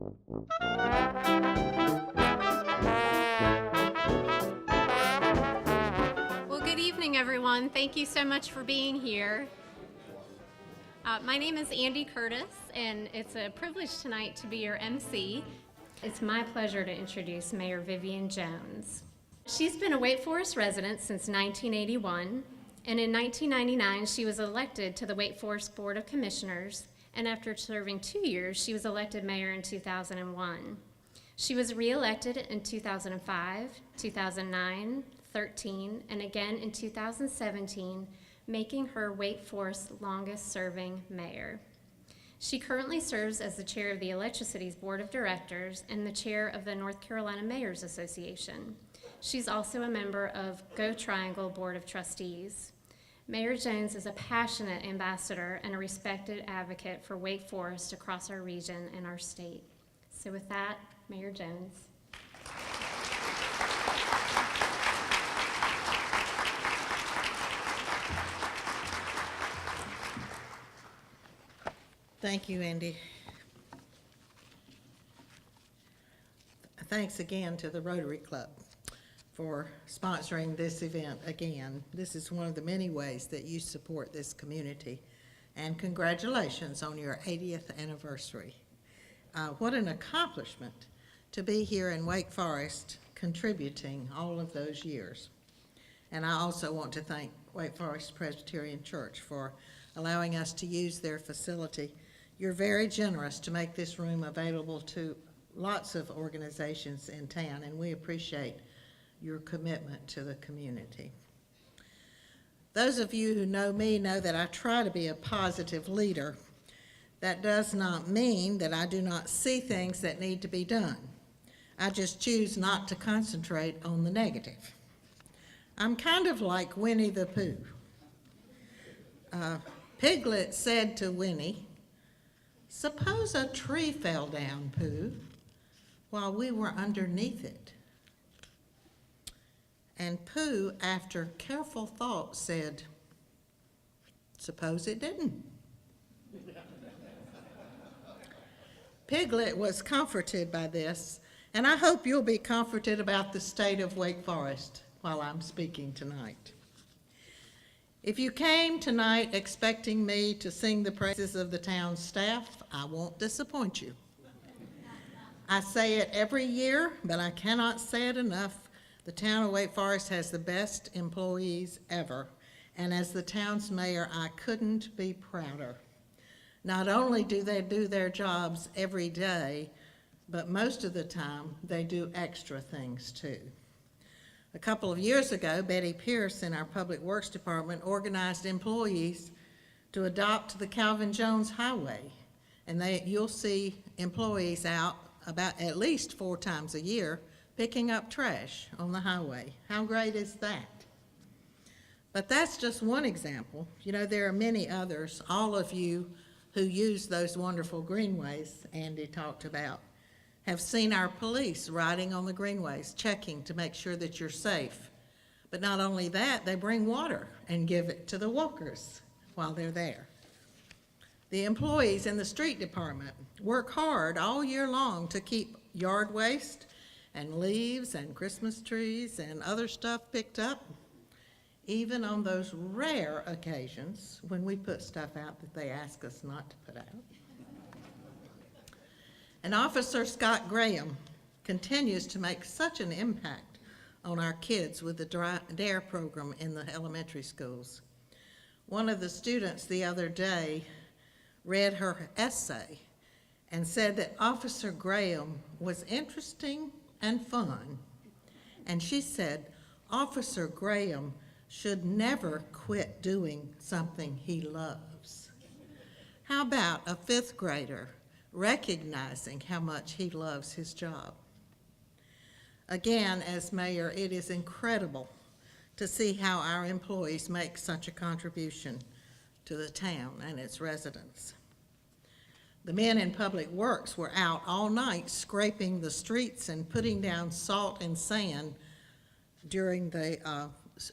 Well, good evening, everyone. Thank you so much for being here. My name is Andy Curtis, and it's a privilege tonight to be your MC. It's my pleasure to introduce Mayor Vivian Jones. She's been a Wake Forest resident since 1981, and in 1999 she was elected to the Wake Forest Board of Commissioners, and after serving 2 years, she was elected mayor in 2001. She was re-elected in 2005, 2009, 13, and again in 2017, making her Wake Forest's longest-serving mayor. She currently serves as the chair of the Electra Cities Board of Directors and the chair of the North Carolina Mayors Association. She's also a member of Go Triangle Board of Trustees. Mayor Jones is a passionate ambassador and a respected advocate for Wake Forest across our region and our state. So with that, Mayor Jones. Thank you, Andy. Thanks again to the Rotary Club for sponsoring this event again. This is one of the many ways that you support this community. And congratulations on your 80th anniversary. What an accomplishment to be here in Wake Forest contributing all of those years. And I also want to thank Wake Forest Presbyterian Church for allowing us to use their facility. You're very generous to make this room available to lots of organizations in town, and we appreciate your commitment to the community. Those of you who know me know that I try to be a positive leader. That does not mean that I do not see things that need to be done. I just choose not to concentrate on the negative. I'm kind of like Winnie the Pooh. Piglet said to Winnie, "Suppose a tree fell down, Pooh, while we were underneath it." And Pooh, after careful thought, said, "Suppose it didn't." Piglet was comforted by this, and I hope you'll be comforted about the state of Wake Forest while I'm speaking tonight. If you came tonight expecting me to sing the praises of the town staff, I won't disappoint you. I say it every year, but I cannot say it enough. The town of Wake Forest has the best employees ever, and as the town's mayor, I couldn't be prouder. Not only do they do their jobs every day, but most of the time they do extra things too. A couple of years ago, Betty Pierce in our Public Works Department organized employees to adopt the Calvin Jones Highway. And you'll see employees out about at least 4 times a year picking up trash on the highway. How great is that? But that's just one example. You know, there are many others. All of you who use those wonderful greenways Andy talked about have seen our police riding on the greenways, checking to make sure that you're safe. But not only that, they bring water and give it to the walkers while they're there. The employees in the street department work hard all year long to keep yard waste and leaves and Christmas trees and other stuff picked up, even on those rare occasions when we put stuff out that they ask us not to put out. And Officer Scott Graham continues to make such an impact on our kids with the DARE program in the elementary schools. One of the students the other day read her essay and said that Officer Graham was interesting and fun. And she said, Officer Graham should never quit doing something he loves. How about a 5th grader recognizing how much he loves his job? Again, as mayor, it is incredible to see how our employees make such a contribution to the town and its residents. The men in Public Works were out all night scraping the streets and putting down salt and sand during the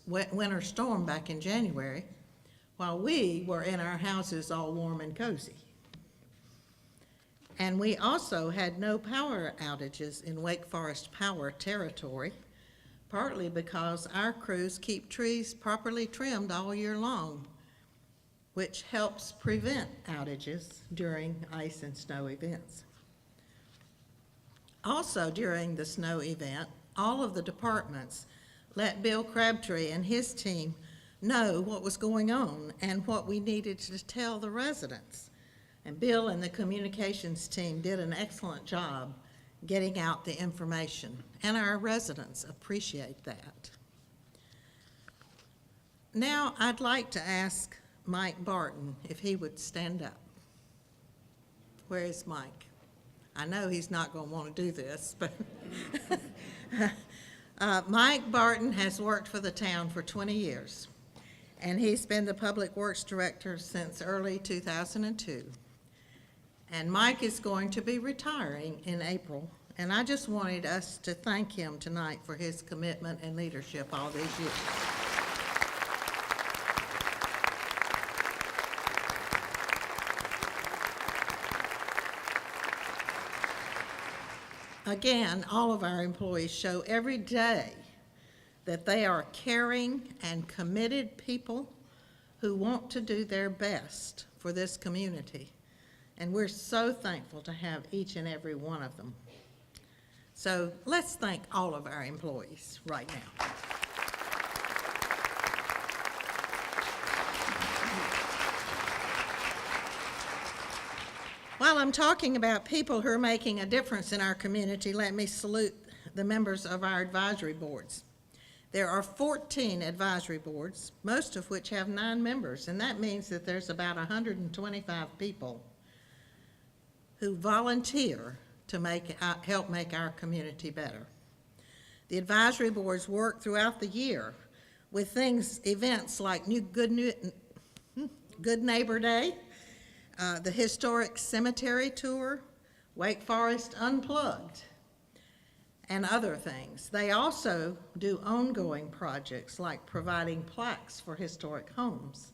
winter storm back in January, while we were in our houses all warm and cozy. And we also had no power outages in Wake Forest Power territory, partly because our crews keep trees properly trimmed all year long, which helps prevent outages during ice and snow events. Also during the snow event, all of the departments let Bill Crabtree and his team know what was going on and what we needed to tell the residents. And Bill and the communications team did an excellent job getting out the information, and our residents appreciate that. Now I'd like to ask Mike Barton if he would stand up. Where is Mike? I know he's not going to want to do this, but Mike Barton has worked for the town for 20 years, and he's been the Public Works Director since early 2002. And Mike is going to be retiring in April, and I just wanted us to thank him tonight for his commitment and leadership all these years. Again, all of our employees show every day that they are caring and committed people who want to do their best for this community. And we're so thankful to have each and every one of them. So let's thank all of our employees right now. While I'm talking about people who are making a difference in our community, let me salute the members of our advisory boards. There are 14 advisory boards, most of which have 9 members, and that means that there's about 125 people who volunteer to help make our community better. The advisory boards work throughout the year with events like Good Neighbor Day, the Historic Cemetery Tour, Wake Forest Unplugged, and other things. They also do ongoing projects like providing plaques for historic homes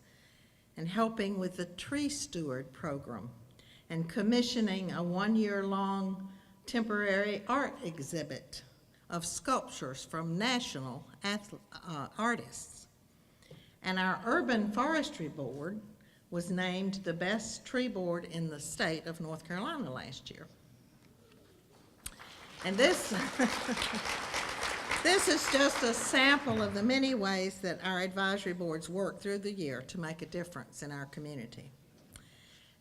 and helping with the Tree Steward program and commissioning a 1-year-long temporary art exhibit of sculptures from national artists. And our Urban Forestry Board was named the best tree board in the state of North Carolina last year. And this is just a sample of the many ways that our advisory boards work through the year to make a difference in our community.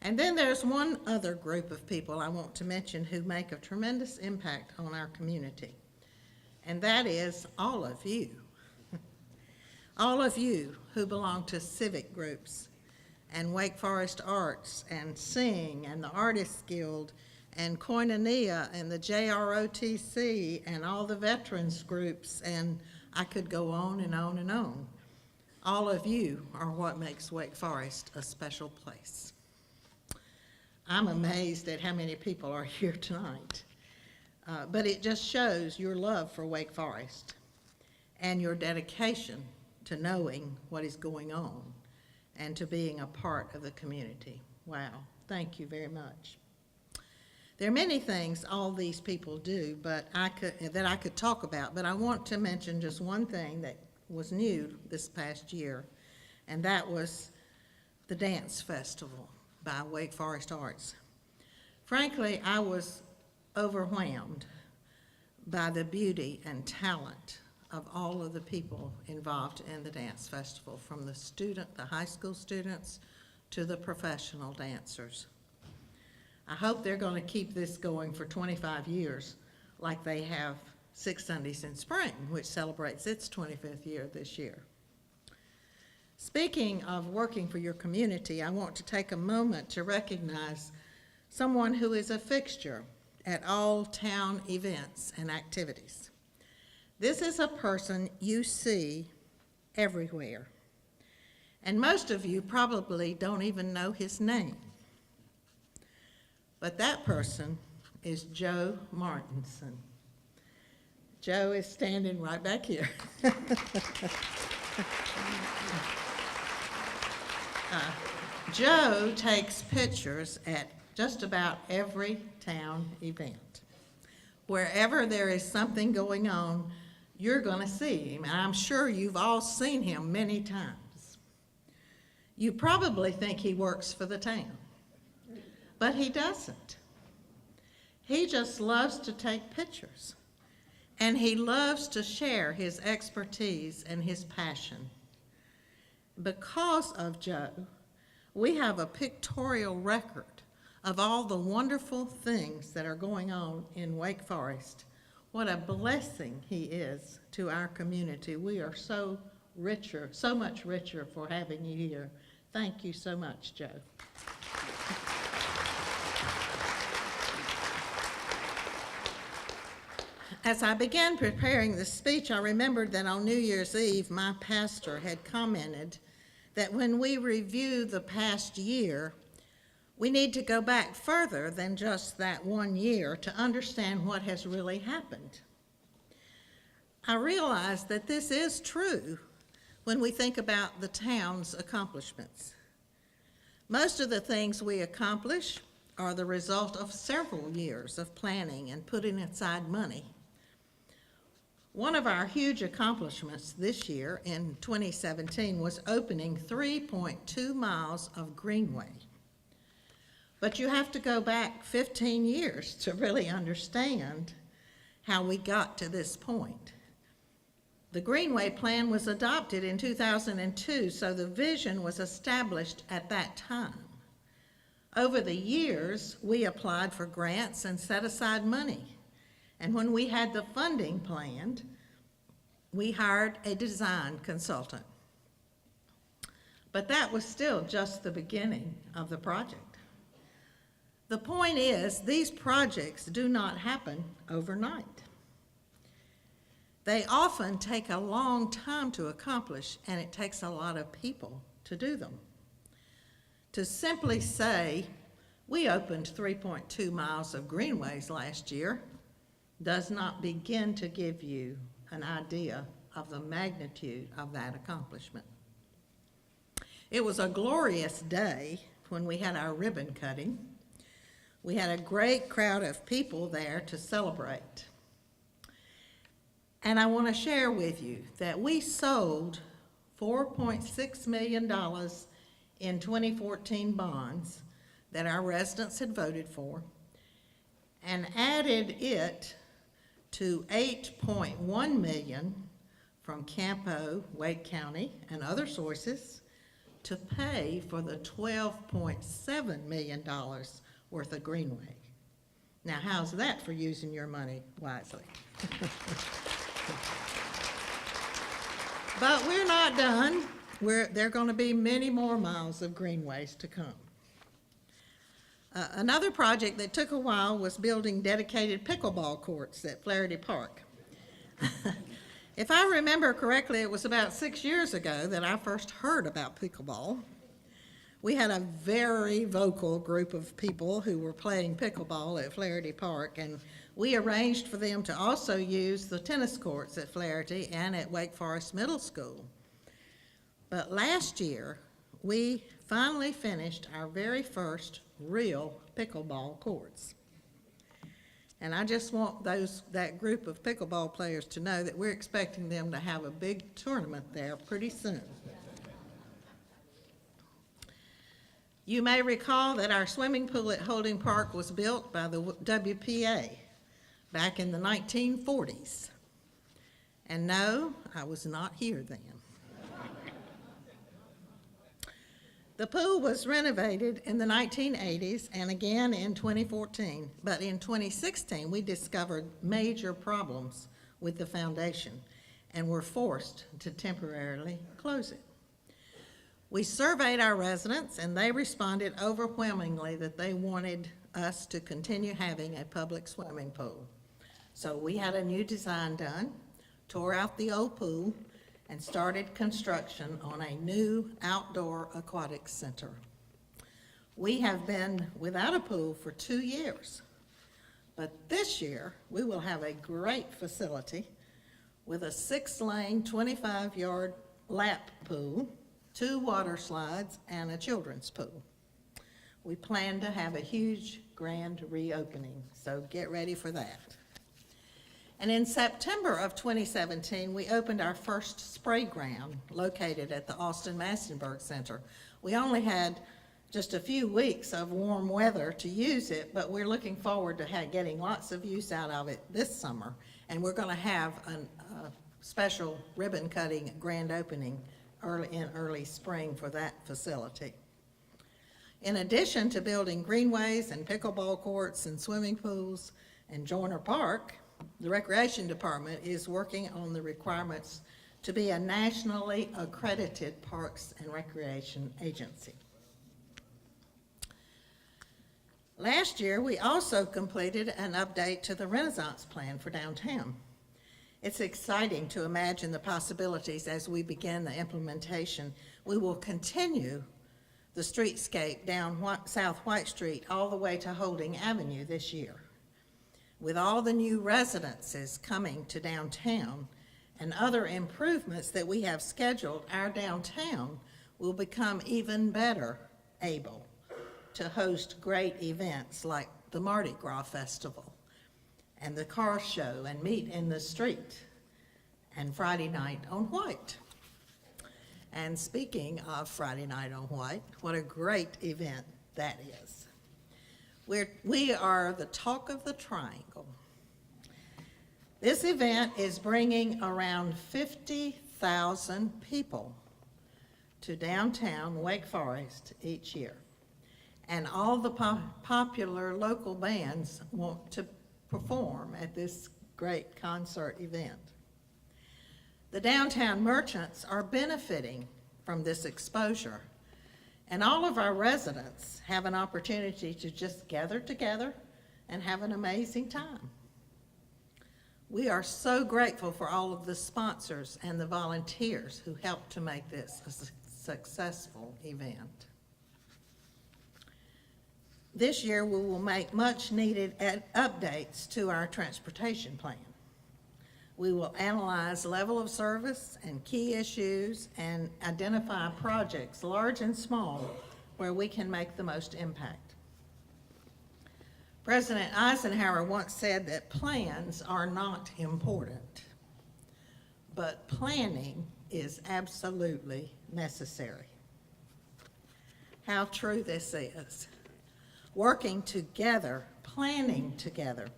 And then there's one other group of people I want to mention who make a tremendous impact on our community, and that is all of you. All of you who belong to civic groups and Wake Forest Arts and Sing and the Artists Guild and Koinonia and the JROTC and all the veterans groups, and I could go on and on and on. All of you are what makes Wake Forest a special place. I'm amazed at how many people are here tonight, but it just shows your love for Wake Forest and your dedication to knowing what is going on and to being a part of the community. Wow, thank you very much. There are many things all these people do that I could talk about, but I want to mention just one thing that was new this past year, and that was the Dance Festival by Wake Forest Arts. Frankly, I was overwhelmed by the beauty and talent of all of the people involved in the dance festival, from the high school students to the professional dancers. I hope they're going to keep this going for 25 years like they have Six Sundays in Spring, which celebrates its 25th year this year. Speaking of working for your community, I want to take a moment to recognize someone who is a fixture at all town events and activities. This is a person you see everywhere, and most of you probably don't even know his name. But that person is Joe Martinson. Joe is standing right back here. Joe takes pictures at just about every town event. Wherever there is something going on, you're going to see him, and I'm sure you've all seen him many times. You probably think he works for the town, but he doesn't. He just loves to take pictures, and he loves to share his expertise and his passion. Because of Joe, we have a pictorial record of all the wonderful things that are going on in Wake Forest. What a blessing he is to our community. We are so much richer for having you here. Thank you so much, Joe. As I began preparing the speech, I remembered that on New Year's Eve, my pastor had commented that when we review the past year, we need to go back further than just that 1 year to understand what has really happened. I realize that this is true when we think about the town's accomplishments. Most of the things we accomplish are the result of several years of planning and putting aside money. One of our huge accomplishments this year in 2017 was opening 3.2 miles of greenway. But you have to go back 15 years to really understand how we got to this point. The Greenway Plan was adopted in 2002, so the vision was established at that time. Over the years, we applied for grants and set aside money. And when we had the funding planned, we hired a design consultant. But that was still just the beginning of the project. The point is, these projects do not happen overnight. They often take a long time to accomplish, and it takes a lot of people to do them. To simply say, we opened 3.2 miles of greenways last year, does not begin to give you an idea of the magnitude of that accomplishment. It was a glorious day when we had our ribbon cutting. We had a great crowd of people there to celebrate. And I want to share with you that we sold $4.6 million in 2014 bonds that our residents had voted for and added it to $8.1 million from Campo, Wake County, and other sources to pay for the $12.7 million worth of greenway. Now, how's that for using your money wisely? But we're not done. There are going to be many more miles of greenways to come. Another project that took a while was building dedicated pickleball courts at Flaherty Park. If I remember correctly, it was about 6 years ago that I first heard about pickleball. We had a very vocal group of people who were playing pickleball at Flaherty Park, and we arranged for them to also use the tennis courts at Flaherty and at Wake Forest Middle School. But last year, we finally finished our very first real pickleball courts. And I just want that group of pickleball players to know that we're expecting them to have a big tournament there pretty soon. You may recall that our swimming pool at Holding Park was built by the WPA back in the 1940s. And no, I was not here then. The pool was renovated in the 1980s and again in 2014, but in 2016 we discovered major problems with the foundation and were forced to temporarily close it. We surveyed our residents and they responded overwhelmingly that they wanted us to continue having a public swimming pool. So we had a new design done, tore out the old pool, and started construction on a new outdoor aquatic center. We have been without a pool for 2 years, but this year we will have a great facility with a 6-lane, 25-yard lap pool, 2 water slides, and a children's pool. we plan to have a huge grand reopening, so get ready for that. And in September of 2017, we opened our first spray ground located at the Austin-Massenburg Center. We only had just a few weeks of warm weather to use it, but we're looking forward to getting lots of use out of it this summer. And we're going to have a special ribbon cutting grand opening early spring for that facility. In addition to building greenways and pickleball courts and swimming pools and Joyner Park, the Recreation Department is working on the requirements to be a nationally accredited parks and recreation agency. Last year, we also completed an update to the Renaissance Plan for downtown. It's exciting to imagine the possibilities as we begin the implementation. We will continue the streetscape down South White Street all the way to Holding Avenue this year. With all the new residences coming to downtown and other improvements that we have scheduled, our downtown will become even better able to host great events like the Mardi Gras Festival and the car show and Meet in the Street and Friday Night on White. And speaking of Friday Night on White, what a great event that is. We are the talk of the Triangle. This event is bringing around 50,000 people to downtown Wake Forest each year. And all the popular local bands want to perform at this great concert event. The downtown merchants are benefiting from this exposure, and all of our residents have an opportunity to just gather together and have an amazing time. We are so grateful for all of the sponsors and the volunteers who helped to make this a successful event. This year, we will make much needed updates to our transportation plan. We will analyze level of service and key issues and identify projects, large and small, where we can make the most impact. President Eisenhower once said that plans are not important, but planning is absolutely necessary. How true this is. Working together, planning together,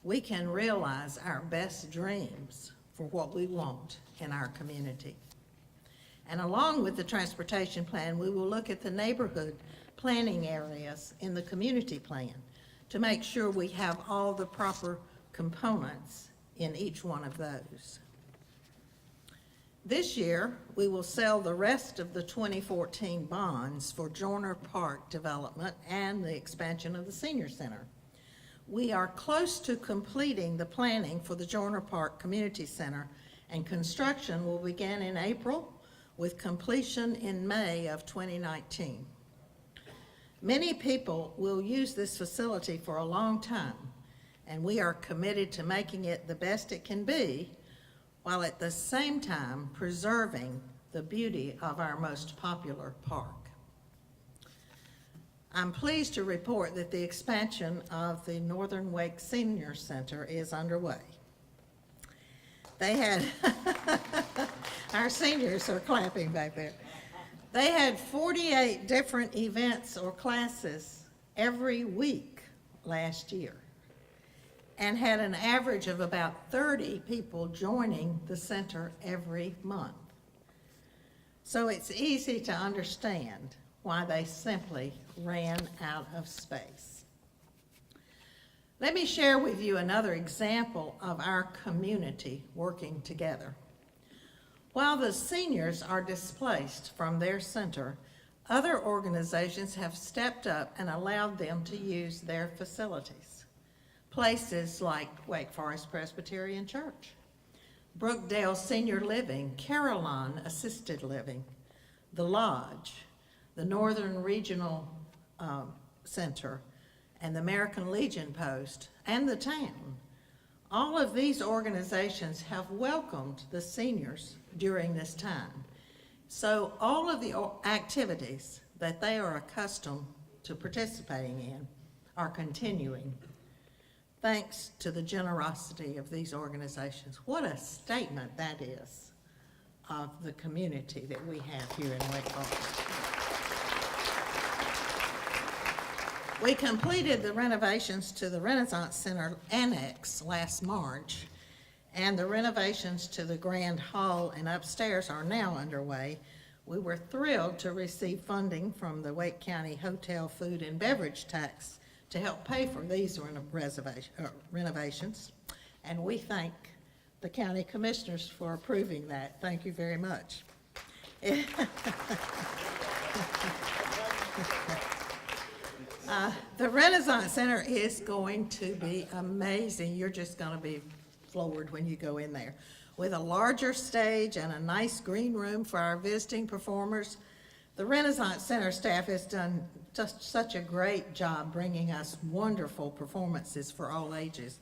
we can realize our best dreams for what we want in our community. And along with the transportation plan, we will look at the neighborhood planning areas in the community plan to make sure we have all the proper components in each one of those. This year, we will sell the rest of the 2014 bonds for Joyner Park development and the expansion of the senior center. We are close to completing the planning for the Joyner Park Community Center, and construction will begin in April with completion in May of 2019. Many people will use this facility for a long time, and we are committed to making it the best it can be, while at the same time preserving the beauty of our most popular park. I'm pleased to report that the expansion of the Northern Wake Senior Center is underway. They had, our seniors are clapping back there. They had 48 different events or classes every week last year and had an average of about 30 people joining the center every month. So it's easy to understand why they simply ran out of space. Let me share with you another example of our community working together. While the seniors are displaced from their center, other organizations have stepped up and allowed them to use their facilities. Places like Wake Forest Presbyterian Church, Brookdale Senior Living, Caroline Assisted Living, The Lodge, the Northern Regional Center, and the American Legion Post, and the town. All of these organizations have welcomed the seniors during this time. So all of the activities that they are accustomed to participating in are continuing, thanks to the generosity of these organizations. What a statement that is of the community that we have here in Wake Forest. We completed the renovations to the Renaissance Center Annex last March, and the renovations to the Grand Hall and upstairs are now underway. We were thrilled to receive funding from the Wake County Hotel Food and Beverage Tax to help pay for these renovations, and we thank the county commissioners for approving that. Thank you very much. The Renaissance Center is going to be amazing. You're just going to be floored when you go in there. With a larger stage and a nice green room for our visiting performers, the Renaissance Center staff has done just such a great job bringing us wonderful performances for all ages.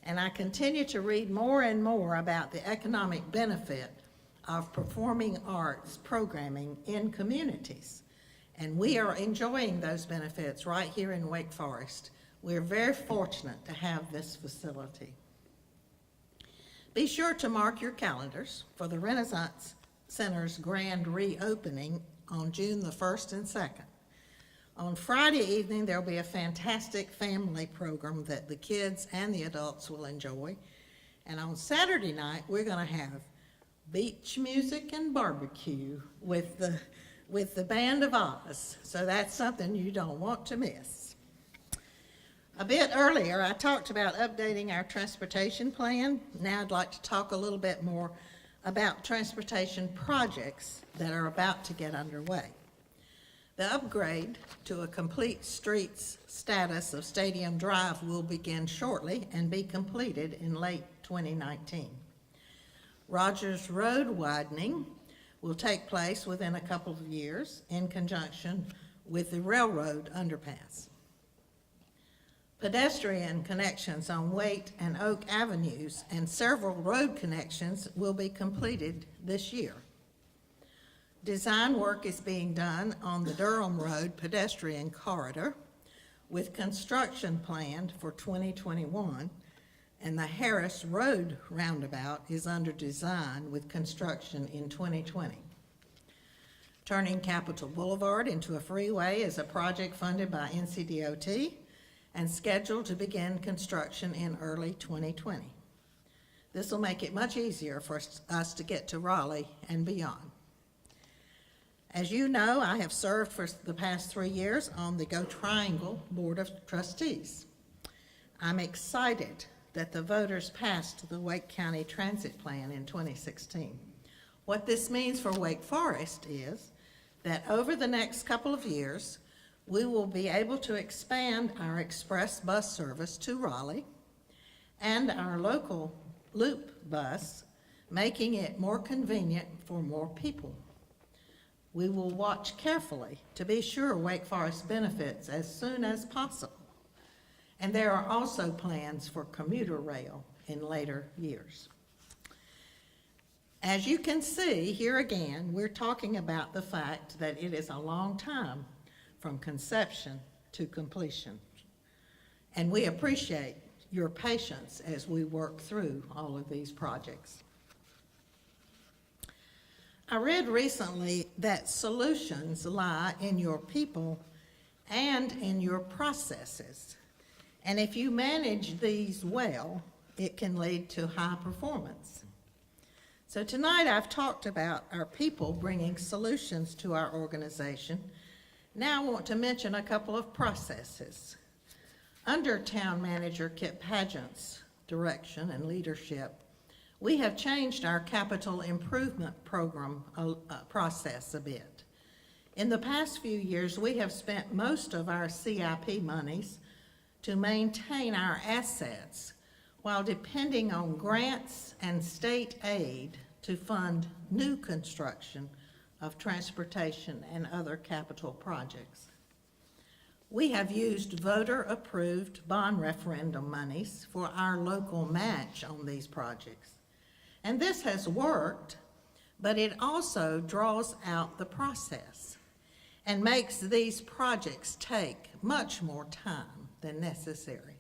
And I continue to read more and more about the economic benefit of performing arts programming in communities. And we are enjoying those benefits right here in Wake Forest. We're very fortunate to have this facility. Be sure to mark your calendars for the Renaissance Center's grand reopening on June the 1st and 2nd. On Friday evening, there'll be a fantastic family program that the kids and the adults will enjoy. And on Saturday night, we're going to have beach music and barbecue with the Band of Oz. So that's something you don't want to miss. A bit earlier, I talked about updating our transportation plan. Now I'd like to talk a little bit more about transportation projects that are about to get underway. The upgrade to a complete streets status of Stadium Drive will begin shortly and be completed in late 2019. Rogers Road widening will take place within a couple of years in conjunction with the railroad underpass. Pedestrian connections on Waite and Oak Avenues and several road connections will be completed this year. Design work is being done on the Durham Road pedestrian corridor with construction planned for 2021, and the Harris Road roundabout is under design with construction in 2020. Turning Capitol Boulevard into a freeway is a project funded by NCDOT and scheduled to begin construction in early 2020. This will make it much easier for us to get to Raleigh and beyond. As you know, I have served for the past 3 years on the Go Triangle Board of Trustees. I'm excited that the voters passed the Wake County Transit Plan in 2016. What this means for Wake Forest is that over the next couple of years, we will be able to expand our express bus service to Raleigh and our local loop bus, making it more convenient for more people. We will watch carefully to be sure Wake Forest benefits as soon as possible. And there are also plans for commuter rail in later years. As you can see, here again, we're talking about the fact that it is a long time from conception to completion. And we appreciate your patience as we work through all of these projects. I read recently that solutions lie in your people and in your processes. And if you manage these well, it can lead to high performance. So tonight I've talked about our people bringing solutions to our organization. Now I want to mention a couple of processes. Under Town Manager Kip Padgett's direction and leadership, we have changed our capital improvement program process a bit. In the past few years, we have spent most of our CIP monies to maintain our assets while depending on grants and state aid to fund new construction of transportation and other capital projects. We have used voter-approved bond referendum monies for our local match on these projects. And this has worked, but it also draws out the process. and makes these projects take much more time than necessary.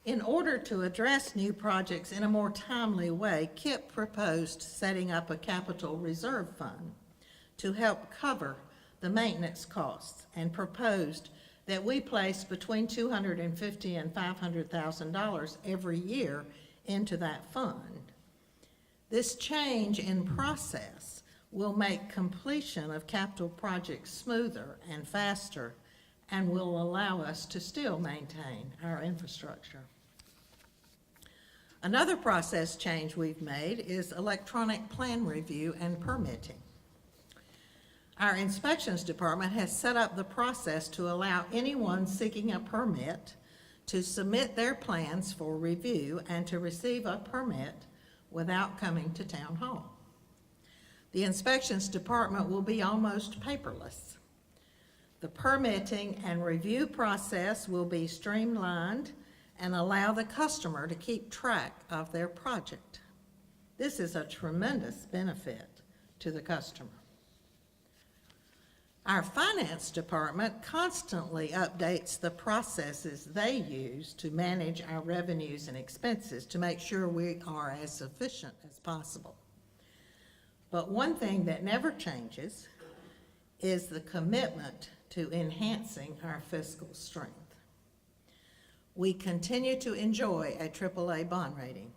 In order to address new projects in a more timely way, CIP proposed setting up a capital reserve fund to help cover the maintenance costs and proposed that we place between $250,000 and $500,000 every year into that fund. This change in process will make completion of capital projects smoother and faster and will allow us to still maintain our infrastructure. Another process change we've made is electronic plan review and permitting. Our inspections department has set up the process to allow anyone seeking a permit to submit their plans for review and to receive a permit without coming to town hall. The inspections department will be almost paperless. The permitting and review process will be streamlined and allow the customer to keep track of their project. This is a tremendous benefit to the customer. Our finance department constantly updates the processes they use to manage our revenues and expenses to make sure we are as efficient as possible. But one thing that never changes is the commitment to enhancing our fiscal strength. We continue to enjoy a AAA bond rating.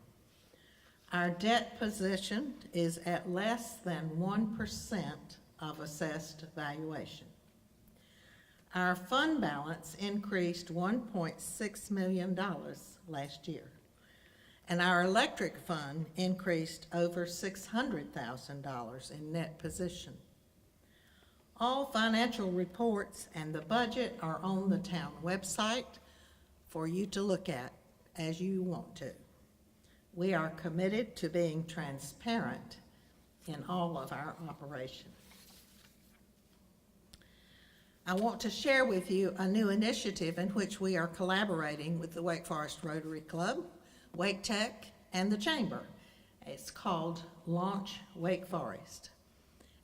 Our debt position is at less than 1% of assessed valuation. Our fund balance increased $1.6 million last year, and our electric fund increased over $600,000 in net position. All financial reports and the budget are on the town website for you to look at as you want to. We are committed to being transparent in all of our operations. I want to share with you a new initiative in which we are collaborating with the Wake Forest Rotary Club, Wake Tech, and the Chamber. It's called Launch Wake Forest,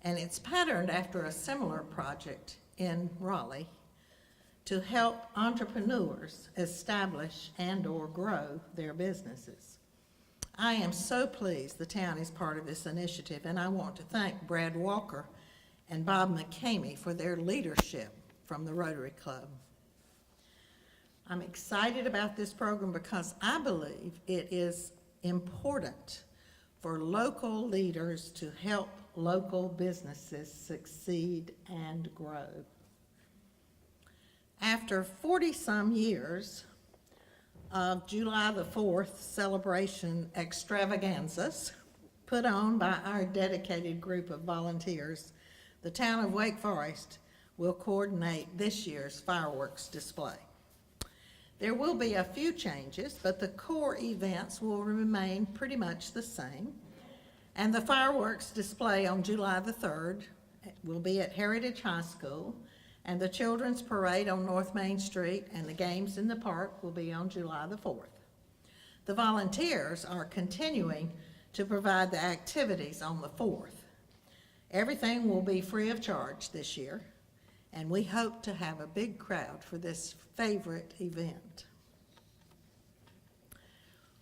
and it's patterned after a similar project in Raleigh to help entrepreneurs establish and/or grow their businesses. I am so pleased the town is part of this initiative, and I want to thank Brad Walker and Bob McCamey for their leadership from the Rotary Club. I'm excited about this program because I believe it is important for local leaders to help local businesses succeed and grow. After 40-some years of July the 4th celebration extravaganzas put on by our dedicated group of volunteers, the town of Wake Forest will coordinate this year's fireworks display. There will be a few changes, but the core events will remain pretty much the same. And the fireworks display on July the 3rd will be at Heritage High School, and the children's parade on North Main Street and the games in the park will be on July the 4th. The volunteers are continuing to provide the activities on the 4th. Everything will be free of charge this year, and we hope to have a big crowd for this favorite event.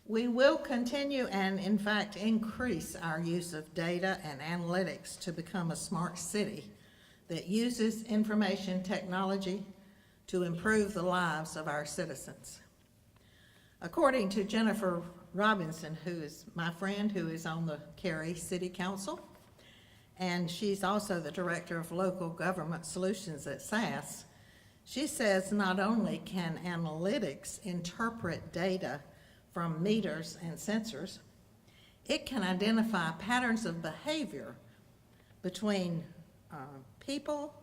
We will continue and, in fact, increase our use of data and analytics to become a smart city that uses information technology to improve the lives of our citizens. According to Jennifer Robinson, who is my friend, who is on the Cary City Council, and she's also the Director of Local Government Solutions at SAS, she says not only can analytics interpret data from meters and sensors, it can identify patterns of behavior between people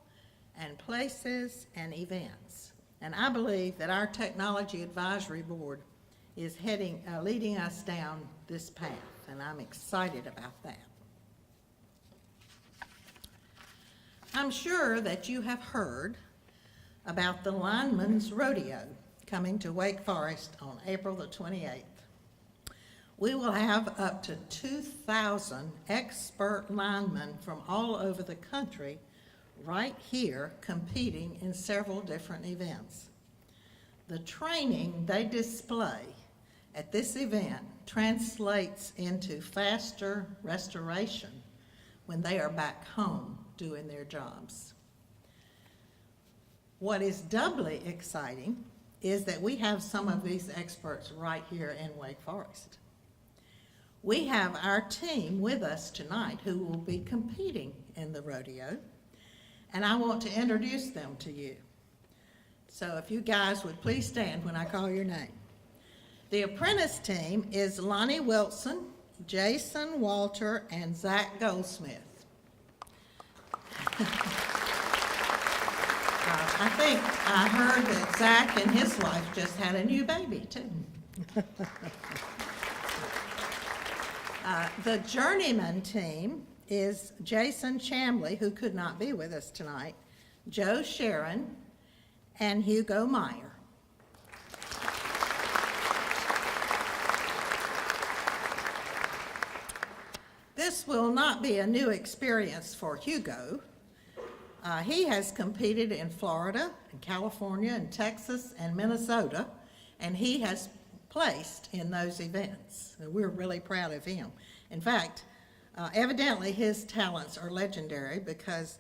and places and events. And I believe that our Technology Advisory Board is leading us down this path, and I'm excited about that. I'm sure that you have heard about the Lineman's Rodeo coming to Wake Forest on April the 28th. We will have up to 2,000 expert linemen from all over the country right here competing in several different events. The training they display at this event translates into faster restoration when they are back home doing their jobs. What is doubly exciting is that we have some of these experts right here in Wake Forest. We have our team with us tonight who will be competing in the rodeo, and I want to introduce them to you. So if you guys would please stand when I call your name. The apprentice team is Lonnie Wilson, Jason Walter, and Zach Goldsmith. I think I heard that Zach and his wife just had a new baby, too. The journeyman team is Jason Chambly, who could not be with us tonight, Joe Sharon, and Hugo Meyer. This will not be a new experience for Hugo. He has competed in Florida, and California, and Texas, and Minnesota, and he has placed in those events. We're really proud of him. In fact, evidently his talents are legendary because,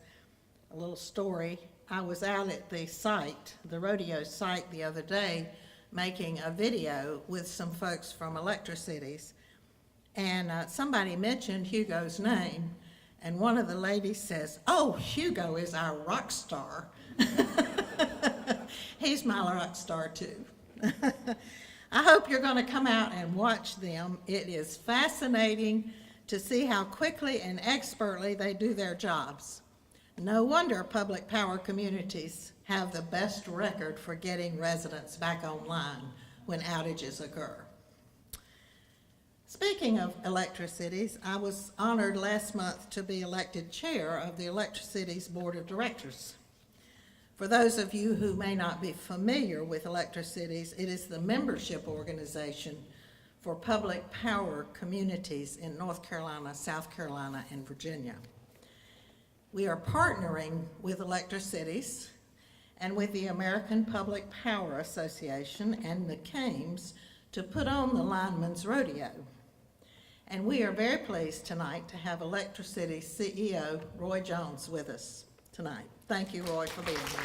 a little story, I was out at the site, the rodeo site the other day, making a video with some folks from Electra Cities, and somebody mentioned Hugo's name, and one of the ladies says, "Oh, Hugo is our rock star." He's my rock star too. I hope you're going to come out and watch them. It is fascinating to see how quickly and expertly they do their jobs. No wonder public power communities have the best record for getting residents back online when outages occur. Speaking of Electra Cities, I was honored last month to be elected chair of the Electra Cities Board of Directors. For those of you who may not be familiar with Electra Cities, it is the membership organization for public power communities in North Carolina, South Carolina, and Virginia. We are partnering with Electra Cities and with the American Public Power Association and the CAIMS to put on the Lineman's Rodeo. And we are very pleased tonight to have Electra Cities CEO Roy Jones with us tonight. Thank you, Roy, for being here.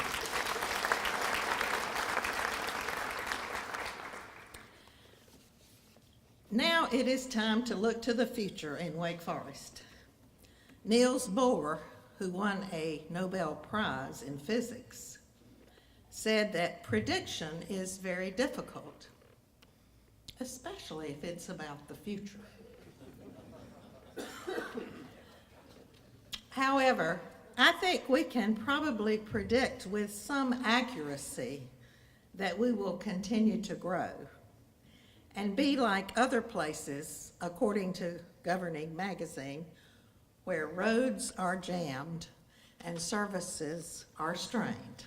Now it is time to look to the future in Wake Forest. Niels Bohr, who won a Nobel Prize in physics, said that prediction is very difficult, especially if it's about the future. However, I think we can probably predict with some accuracy that we will continue to grow and be like other places, according to Governing Magazine, where roads are jammed and services are strained.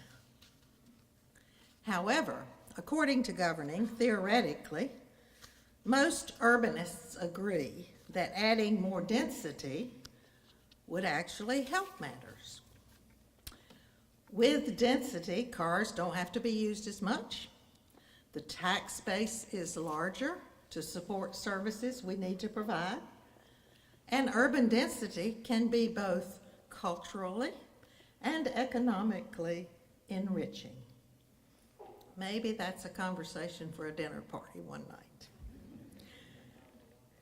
However, according to Governing, theoretically, most urbanists agree that adding more density would actually help matters. With density, cars don't have to be used as much. The tax base is larger to support services we need to provide. And urban density can be both culturally and economically enriching. Maybe that's a conversation for a dinner party one night.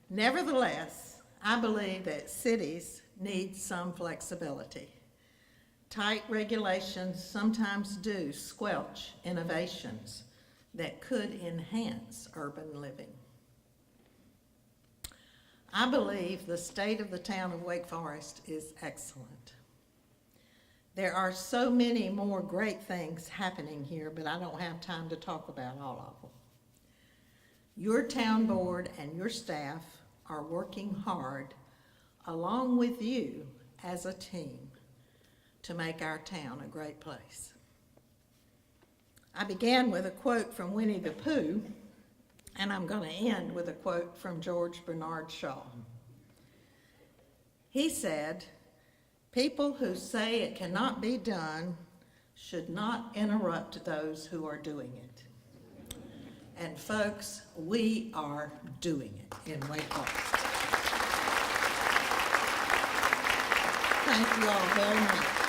Nevertheless, I believe that cities need some flexibility. Tight regulations sometimes do squelch innovations that could enhance urban living. I believe the state of the town of Wake Forest is excellent. There are so many more great things happening here, but I don't have time to talk about all of them. Your town board and your staff are working hard along with you as a team to make our town a great place. I began with a quote from Winnie the Pooh, and I'm going to end with a quote from George Bernard Shaw. He said, People who say it cannot be done should not interrupt those who are doing it. And folks, we are doing it in Wake Forest. Thank you all very much.